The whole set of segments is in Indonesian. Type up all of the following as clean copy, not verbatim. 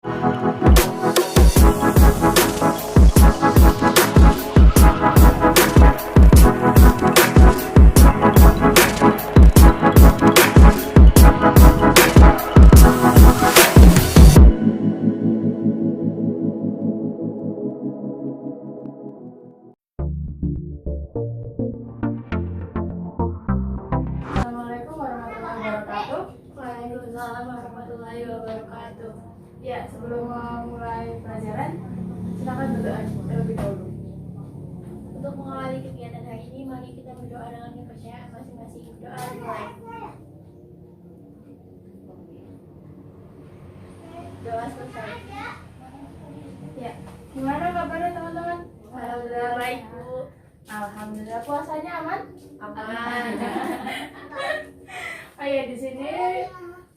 Assalamualaikum warahmatullahi wabarakatuh. Waalaikumsalam warahmatullahi wabarakatuh. Ya, sebelum memulai pelajaran, silakan berdoa terlebih dahulu. Untuk mengawali kegiatan hari ini, mari kita berdoa dengan kepercayaan masing-masing. Doa dimulai. Doa selesai. Ya, gimana kabarnya teman-teman? Alhamdulillah baik, Bu. Alhamdulillah, puasanya aman? Aman. Oh ya, di sini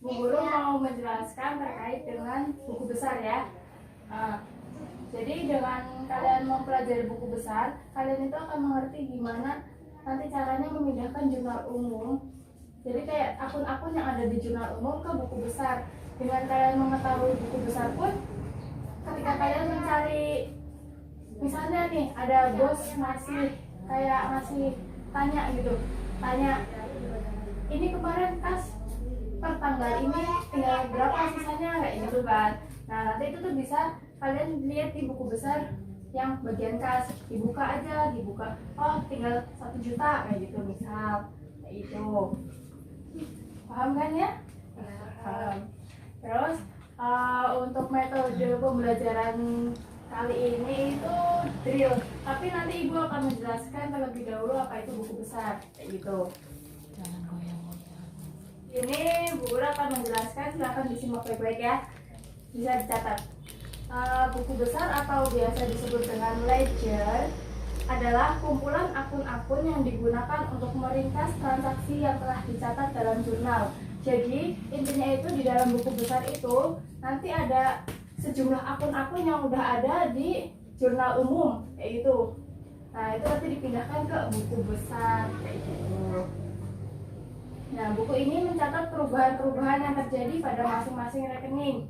Bu Guru mau menjelaskan terkait dengan buku besar ya. Jadi dengan kalian mempelajari buku besar, kalian itu akan mengerti gimana nanti caranya memindahkan jurnal umum. Jadi kayak akun-akun yang ada di jurnal umum ke buku besar. Dengan kalian mengetahui buku besar pun, ketika kalian mencari, misalnya nih ada bos masih tanya gitu, ini kemarin kas per tanggal ini tinggal berapa sisanya, kayak gitu kan. Nah nanti itu tuh bisa kalian lihat di buku besar yang bagian kas, dibuka, oh tinggal 1 juta kayak gitu misal, kayak gitu. Paham kan ya? Paham. Terus untuk metode pembelajaran kali ini itu drill, tapi nanti Ibu akan menjelaskan terlebih dahulu apa itu buku besar, kayak gitu. Ini Bu Guru akan menjelaskan, silahkan disimak baik-baik ya, bisa dicatat. Buku besar atau biasa disebut dengan ledger adalah kumpulan akun-akun yang digunakan untuk meringkas transaksi yang telah dicatat dalam jurnal. Jadi intinya itu di dalam buku besar itu nanti ada sejumlah akun-akun yang udah ada di jurnal umum, kayak gitu. Nah itu nanti dipindahkan ke buku besar, kayak gitu. Nah buku ini mencatat perubahan-perubahan yang terjadi pada masing-masing rekening,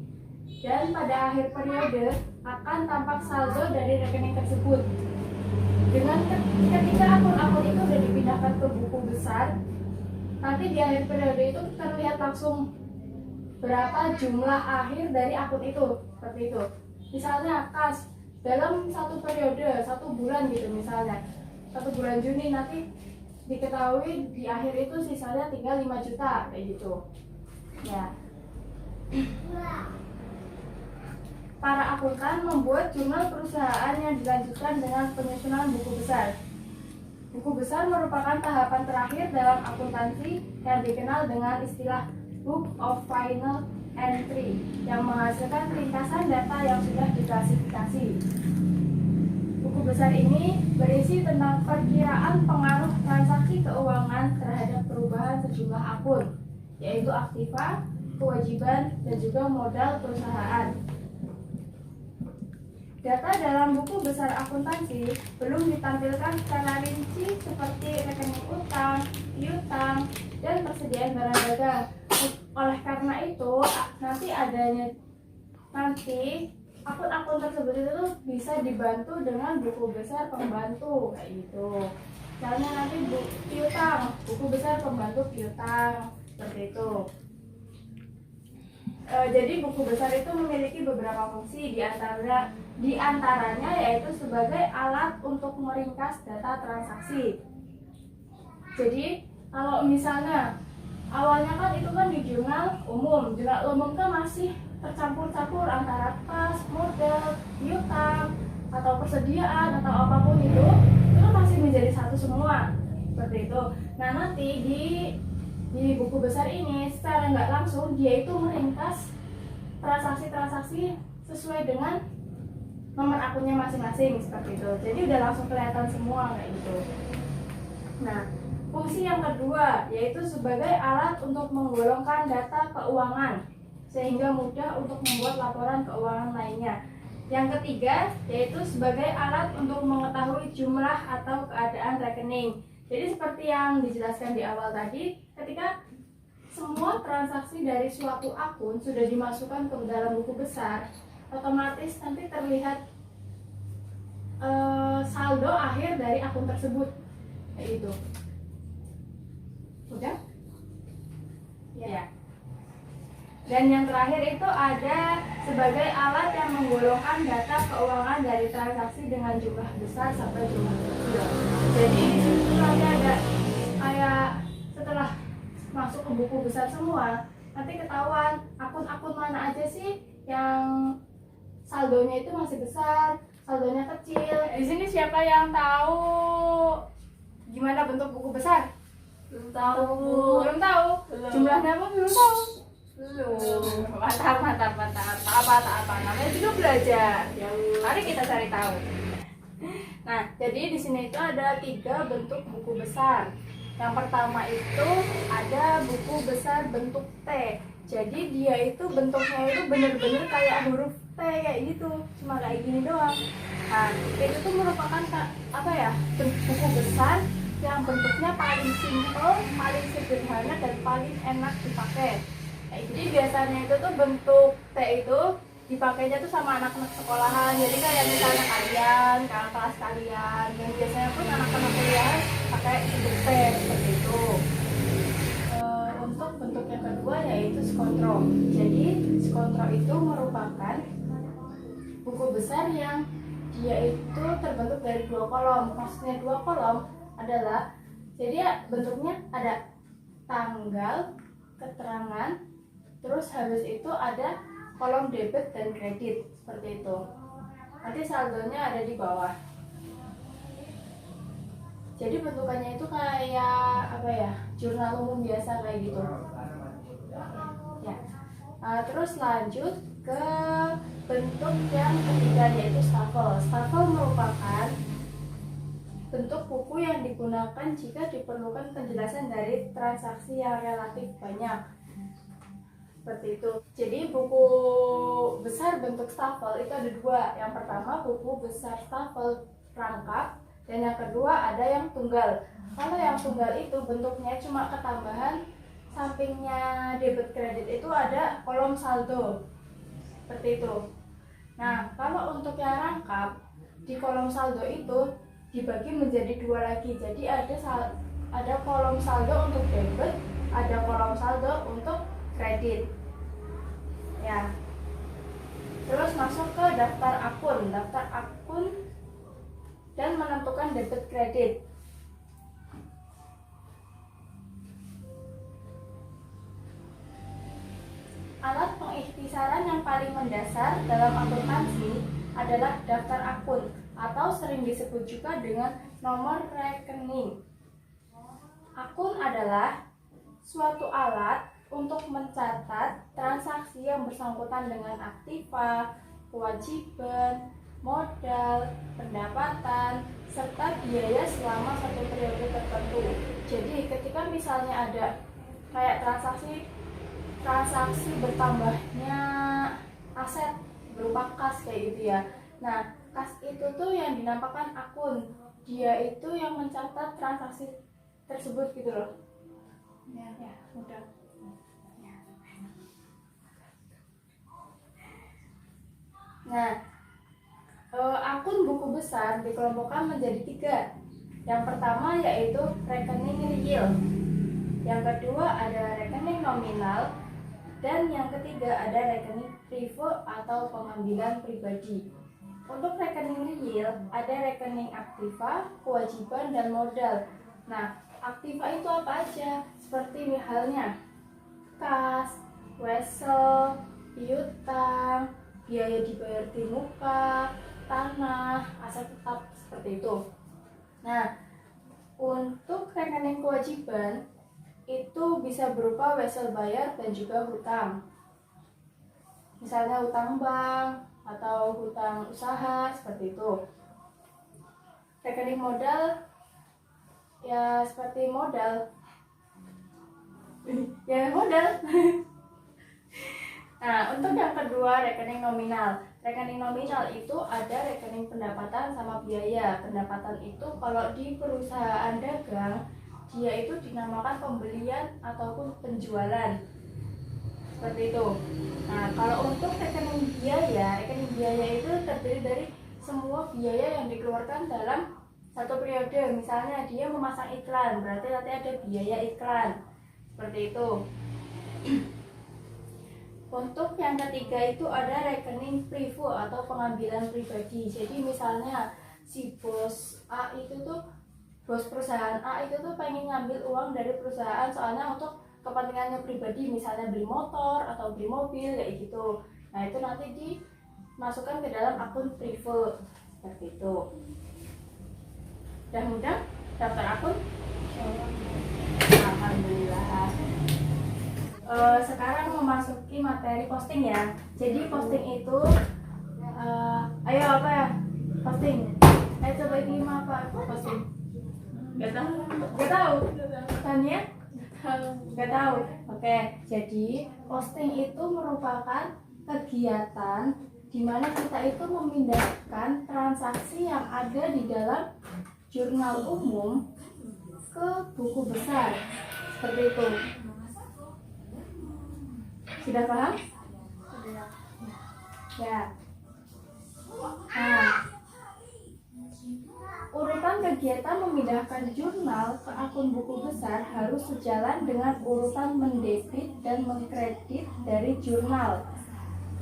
dan pada akhir periode akan tampak saldo dari rekening tersebut. Dengan ketika akun-akun itu sudah dipindahkan ke buku besar, nanti di akhir periode itu terlihat langsung berapa jumlah akhir dari akun itu, seperti itu. Misalnya kas dalam satu periode, 1 bulan gitu misalnya, 1 bulan Juni, nanti diketahui di akhir itu sisanya tinggal 5 juta, kayak gitu ya. Para akuntan membuat jurnal perusahaan yang dilanjutkan dengan penyusunan buku besar. Buku besar merupakan tahapan terakhir dalam akuntansi yang dikenal dengan istilah Book of Final Entry, yang menghasilkan ringkasan data yang sudah diklasifikasi. Buku besar ini berisi tentang perkiraan pengaruh transaksi keuangan terhadap perubahan sejumlah akun, yaitu aktiva, kewajiban, dan juga modal perusahaan. Data dalam buku besar akuntansi belum ditampilkan secara rinci seperti rekening utang, piutang, dan persediaan barang dagang. Oleh karena itu, nanti akun-akun tersebut itu bisa dibantu dengan buku besar pembantu, kayak gitu. Misalnya nanti piutang, buku besar pembantu piutang, seperti itu. Jadi buku besar itu memiliki beberapa fungsi, diantaranya yaitu sebagai alat untuk meringkas data transaksi. Jadi kalau misalnya awalnya kan itu kan di jurnal umum kan masih tercampur-campur antara kas, modal, piutang, atau persediaan atau apapun itu masih menjadi satu semua, seperti itu. Nah nanti di buku besar ini secara nggak langsung dia itu meringkas transaksi-transaksi sesuai dengan nomor akunnya masing-masing, seperti itu. Jadi udah langsung kelihatan semua kayak gitu. Nah fungsi yang kedua yaitu sebagai alat untuk menggolongkan data keuangan sehingga mudah untuk membuat laporan keuangan lainnya. Yang ketiga yaitu sebagai alat untuk mengetahui jumlah atau keadaan rekening. Jadi seperti yang dijelaskan di awal tadi, ketika semua transaksi dari suatu akun sudah dimasukkan ke dalam buku besar, otomatis nanti terlihat saldo akhir dari akun tersebut, kayak gitu. Udah? Ya. Dan yang terakhir itu ada sebagai alat yang menggolongkan data keuangan dari transaksi dengan jumlah besar sampai jumlah kecil. Jadi di situ nanti ada kayak setelah masuk ke buku besar semua, nanti ketahuan akun-akun mana aja sih yang saldonya itu masih besar, saldonya kecil. Di sini siapa yang tahu gimana bentuk buku besar? Belum tahu, Bu. Belum tahu. Belum. Jumlahnya apa? Belum tahu. Belum. Mantap. Tak apa. Namanya juga belajar. Ya, mari kita cari tahu. Nah, jadi di sini itu ada 3 bentuk buku besar. Yang pertama itu ada buku besar bentuk T. Jadi dia itu bentuknya itu bener-bener kayak huruf T kayak gitu, cuma kayak gini doang. Nah, itu tuh merupakan buku besar yang bentuknya paling simple, paling sederhana dan paling enak dipakai. Nah, jadi biasanya itu tuh bentuk T itu dipakainya tuh sama anak-anak sekolahan. Jadi kayak misalnya kalian, kakak kelas kalian, dan biasanya pun anak-anak kuliah pakai bentuk T seperti itu. Untuk bentuk yang kedua yaitu skontro. Jadi skontro itu merupakan buku besar yang dia itu terbentuk dari 2 kolom. Maksudnya 2 kolom adalah, jadi ya bentuknya ada tanggal, keterangan, terus habis itu ada kolom debit dan kredit, seperti itu. Nanti saldonya ada di bawah. Jadi bentukannya itu kayak jurnal umum biasa kayak gitu. Ya. Terus lanjut ke bentuk yang ketiga yaitu stafel. Stafel merupakan bentuk buku yang digunakan jika diperlukan penjelasan dari transaksi yang relatif banyak. Seperti itu. Jadi buku besar bentuk stafel itu ada 2. Yang pertama buku besar stafel rangkap, dan yang kedua ada yang tunggal. Kalau yang tunggal itu bentuknya cuma ketambahan sampingnya debit kredit itu ada kolom saldo. Seperti itu. Nah, kalau untuk yang rangkap, di kolom saldo itu dibagi menjadi 2 lagi. Jadi ada kolom saldo untuk debit, ada kolom saldo untuk kredit. Ya. Terus masuk ke daftar akun dan menentukan debit kredit. Alat pengikhtisaran yang paling mendasar dalam akuntansi adalah daftar akun atau sering disebut juga dengan nomor rekening. Akun adalah suatu alat untuk mencatat transaksi yang bersangkutan dengan aktiva, kewajiban, modal, pendapatan, serta biaya selama satu periode tertentu. Jadi ketika misalnya ada kayak transaksi bertambahnya aset berupa kas kayak gitu ya. Nah, kas itu tuh yang dinamakan akun. Dia itu yang mencatat transaksi tersebut gitu loh. Ya, mudah. Nah, akun buku besar dikelompokkan menjadi 3. Yang pertama yaitu rekening real, yang kedua ada rekening nominal, dan yang ketiga ada rekening privo atau pengambilan pribadi. Untuk rekening real ada rekening aktiva, kewajiban, dan modal. Nah, aktiva itu apa aja? Seperti halnya kas, wesel, piutang, biaya dibayar di muka, tanah, aset tetap, seperti itu. Nah, untuk rekening kewajiban itu bisa berupa wesel bayar dan juga hutang. Misalnya hutang bank atau hutang usaha, seperti itu. Rekening modal ya seperti modal. Ya modal. Nah, untuk yang kedua rekening nominal. Rekening nominal itu ada rekening pendapatan sama biaya. Pendapatan itu kalau di perusahaan dagang dia itu dinamakan pembelian ataupun penjualan. Seperti itu. Nah, kalau untuk rekening biaya itu terdiri dari semua biaya yang dikeluarkan dalam satu periode. Misalnya dia memasang iklan, berarti nanti ada biaya iklan. Seperti itu. Untuk yang ketiga itu ada rekening privo atau pengambilan pribadi. Jadi misalnya si bos A itu tuh, bos perusahaan A itu tuh pengen ngambil uang dari perusahaan soalnya untuk kepentingannya pribadi, misalnya beli motor atau beli mobil kayak gitu. Nah itu nanti dimasukkan ke dalam akun privo seperti itu. Udah mudah daftar akun? Alhamdulillah. Sekarang memasuki materi posting ya. Jadi posting itu ayo apa ya? Posting. Ayo coba ini apa posting? Gak tahu. Tanya? Gak tahu. Oke, jadi posting itu merupakan kegiatan di mana kita itu memindahkan transaksi yang ada di dalam jurnal umum ke buku besar. Seperti itu. Sudah paham? Ya. Nah, urutan kegiatan memindahkan jurnal ke akun buku besar harus sejalan dengan urutan mendebit dan mengkredit dari jurnal.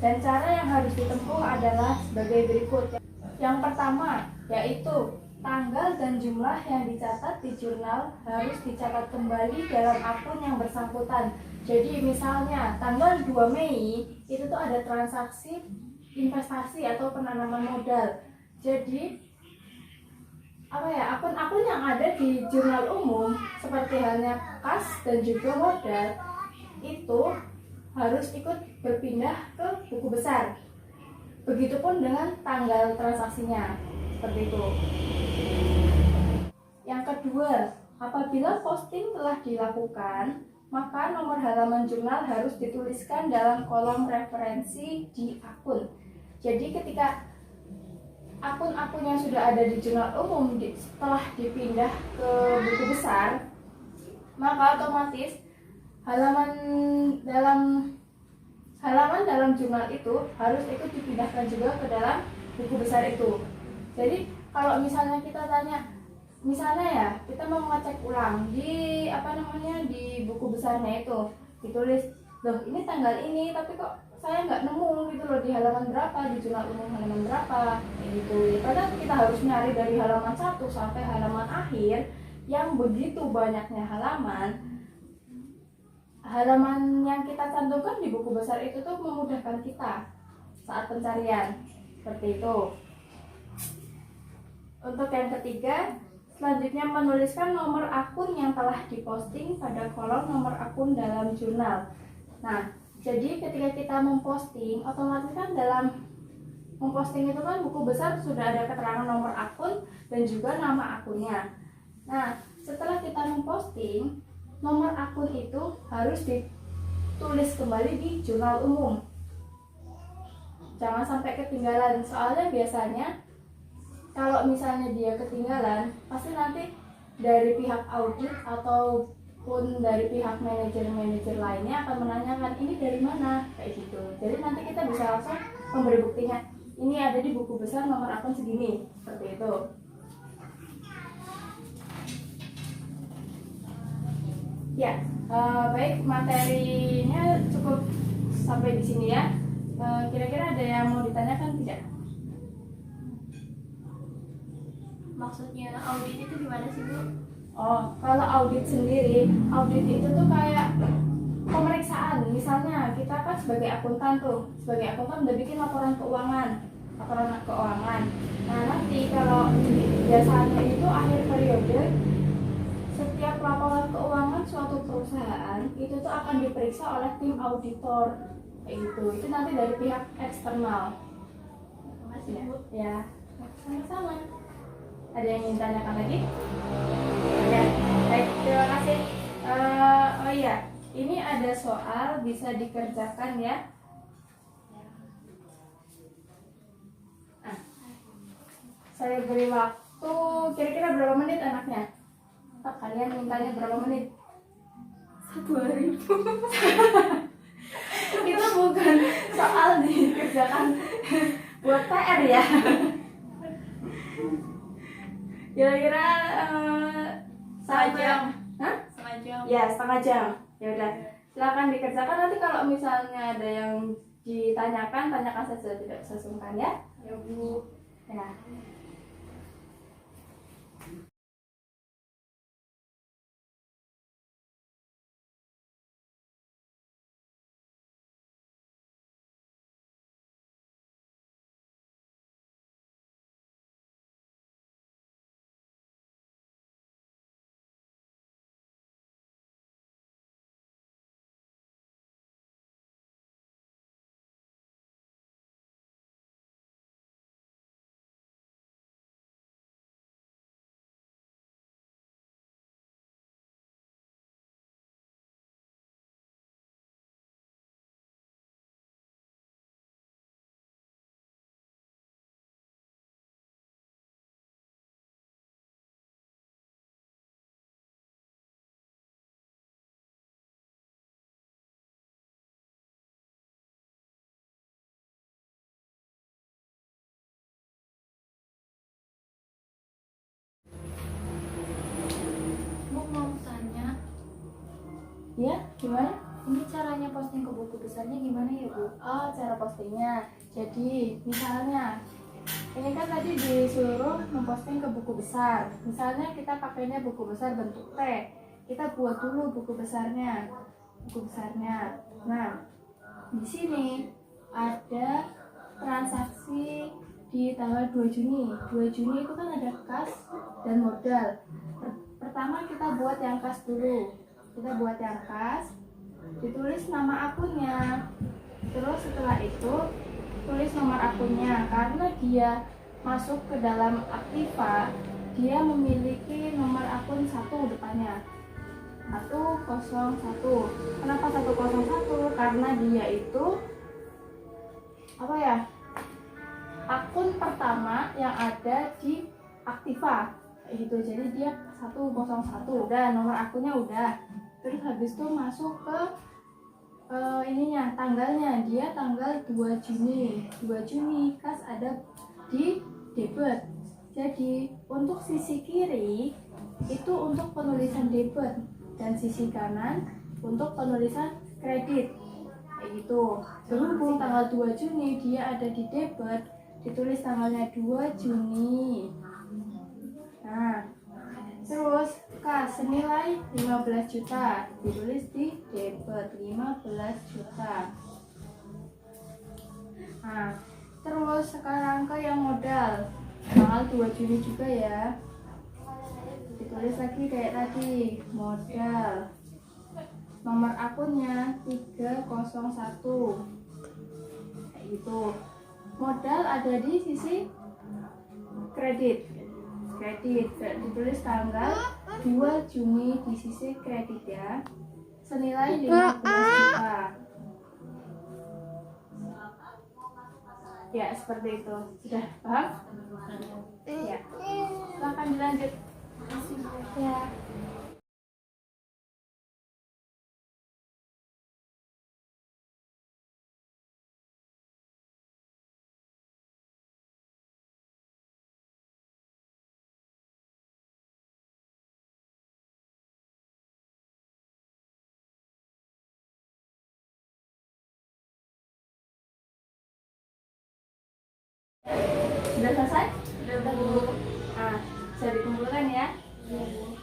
Dan cara yang harus ditempuh adalah sebagai berikut. Yang pertama, yaitu tanggal dan jumlah yang dicatat di jurnal harus dicatat kembali dalam akun yang bersangkutan. Jadi misalnya tanggal 2 Mei itu tuh ada transaksi investasi atau penanaman modal. Jadi akun-akun yang ada di jurnal umum seperti halnya kas dan juga modal itu harus ikut berpindah ke buku besar. Begitupun dengan tanggal transaksinya. Seperti itu. Yang kedua, apabila posting telah dilakukan, maka nomor halaman jurnal harus dituliskan dalam kolom referensi di akun. Jadi ketika akun-akun yang sudah ada di jurnal umum setelah dipindah ke buku besar, maka otomatis halaman dalam jurnal itu harus ikut dipindahkan juga ke dalam buku besar itu. Jadi kalau misalnya kita tanya, misalnya ya kita mau ngecek ulang di di buku besarnya itu ditulis, loh ini tanggal ini tapi kok saya nggak nemu gitu loh di halaman berapa, di jurnal umum halaman berapa gitu. Karena kita harus nyari dari halaman 1 sampai halaman akhir yang begitu banyaknya halaman yang kita cantumkan di buku besar itu tuh memudahkan kita saat pencarian. Seperti itu. Untuk yang ketiga, selanjutnya menuliskan nomor akun yang telah diposting pada kolom nomor akun dalam jurnal. Nah, jadi ketika kita memposting, otomatis kan dalam memposting itu kan buku besar sudah ada keterangan nomor akun dan juga nama akunnya. Nah, setelah kita memposting, nomor akun itu harus ditulis kembali di jurnal umum. Jangan sampai ketinggalan, soalnya biasanya kalau misalnya dia ketinggalan, pasti nanti dari pihak audit ataupun dari pihak manajer-manajer lainnya akan menanyakan ini dari mana, kayak gitu. Jadi nanti kita bisa langsung memberi buktinya, ini ada di buku besar nomor akun segini, seperti itu. Ya, baik, materinya cukup sampai di sini ya. Kira-kira ada yang mau ditanyakan tidak? Maksudnya audit itu gimana sih, Bu? Oh, kalau audit sendiri, audit itu tuh kayak pemeriksaan. Misalnya kita kan sebagai akuntan udah bikin laporan keuangan. Nah, nanti kalau biasanya itu akhir periode, setiap laporan keuangan suatu perusahaan itu tuh akan diperiksa oleh tim auditor, kayak gitu. Itu nanti dari pihak eksternal. Terima kasih, Bu. Ya, sama-sama. Ada yang ingin tanyakan lagi? Ya, baik, terima kasih. Oh iya, ini ada soal bisa dikerjakan ya. Nah, saya beri waktu kira-kira berapa menit anaknya? Kalian mintanya berapa menit? 1.000. Itu bukan soal dikerjakan buat PR ya. Kira-kira Setengah jam. Hah? Setengah jam. Ya, setengah jam. Ya udah, silakan dikerjakan. Nanti kalau misalnya ada yang ditanyakan, tanyakan saja, tidak usah sungkan ya. Ya Bu. Ya. Bu mau tanya, Ya, gimana? ini caranya posting ke buku besarnya gimana ya Bu? Oh, cara postingnya. Jadi, misalnya ini kan tadi disuruh memposting ke buku besar. Misalnya kita pakainya buku besar bentuk T. Kita buat dulu buku besarnya. Buku besarnya. Nah, di sini ada transaksi di tanggal 2 Juni. 2 Juni itu kan ada kas dan modal. Pertama kita buat yang kas dulu. Kita buat yang kas, ditulis nama akunnya. Terus setelah itu tulis nomor akunnya, karena dia masuk ke dalam Aktiva, dia memiliki nomor akun 1 depannya, 101. Kenapa 101? Karena dia itu apa ya, akun pertama yang ada di Aktiva gitu. Jadi dia 101, udah nomor akunnya udah. Terus habis itu masuk ke ininya, tanggalnya, dia tanggal 2 Juni. 2 Juni kas ada di debit. Jadi untuk sisi kiri itu untuk penulisan debit dan sisi kanan untuk penulisan kredit. Kayak gitu. Berhubung tanggal 2 Juni dia ada di debit, ditulis tanggalnya 2 Juni. Nah, terus kas senilai 15 juta ditulis di debit 15 juta. Nah, terus sekarang ke yang modal tanggal 2 Juni juga ya, ditulis lagi kayak tadi, modal, nomor akunnya 301 kayak gitu. Modal ada di sisi kredit, ditulis tanggal 2 Juni di sisi kredit ya, senilai 15 juta. Ya, seperti itu. Sudah paham? Ya. Silahkan dilanjut. Ya. Sudah selesai? Udah Bu. Nah, bisa dikumpulkan ya. Iya Bu.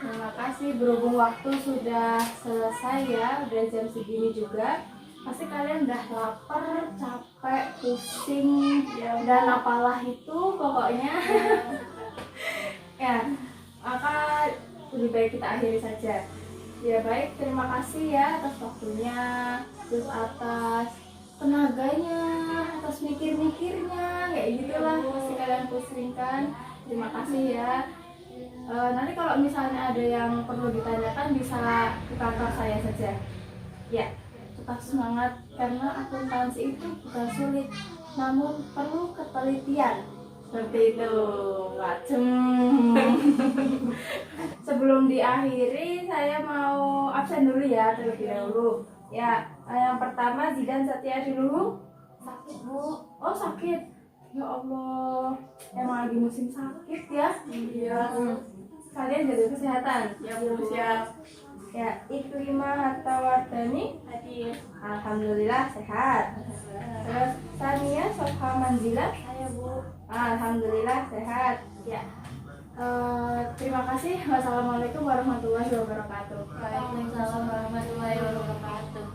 Terima kasih, berhubung waktu sudah selesai ya, udah jam segini juga. Pasti kalian udah lapar, capek, pusing, dan apalah itu pokoknya. Ya, maka lebih baik kita akhiri saja. Ya baik, terima kasih ya atas waktunya, terus atas tenaganya, atas mikir-mikirnya, kayak gitulah, pasti kalian pusingkan. Terima kasih ya. Nanti kalau misalnya ada yang perlu ditanyakan bisa ke kantor saya saja. Ya, tetap semangat karena akuntansi itu bukan sulit, namun perlu ketelitian. Seperti itu, macem. Sebelum diakhiri, saya mau absen dulu ya terlebih dahulu. Ya, yang pertama Zidan Setia dulu. Sakit Bu. Oh sakit, ya Allah, emang lagi musim sakit ya. Iya. Kalian jaga kesehatan. Ya Bu, siap. Ya, Iklimah Hatta Wardani. Hadir. Alhamdulillah sehat. Terus Tania Sofha Manzila. Saya Bu. Alhamdulillah sehat. Ya. Terima kasih. Wassalamualaikum warahmatullahi wabarakatuh. Waalaikumsalam warahmatullahi wabarakatuh.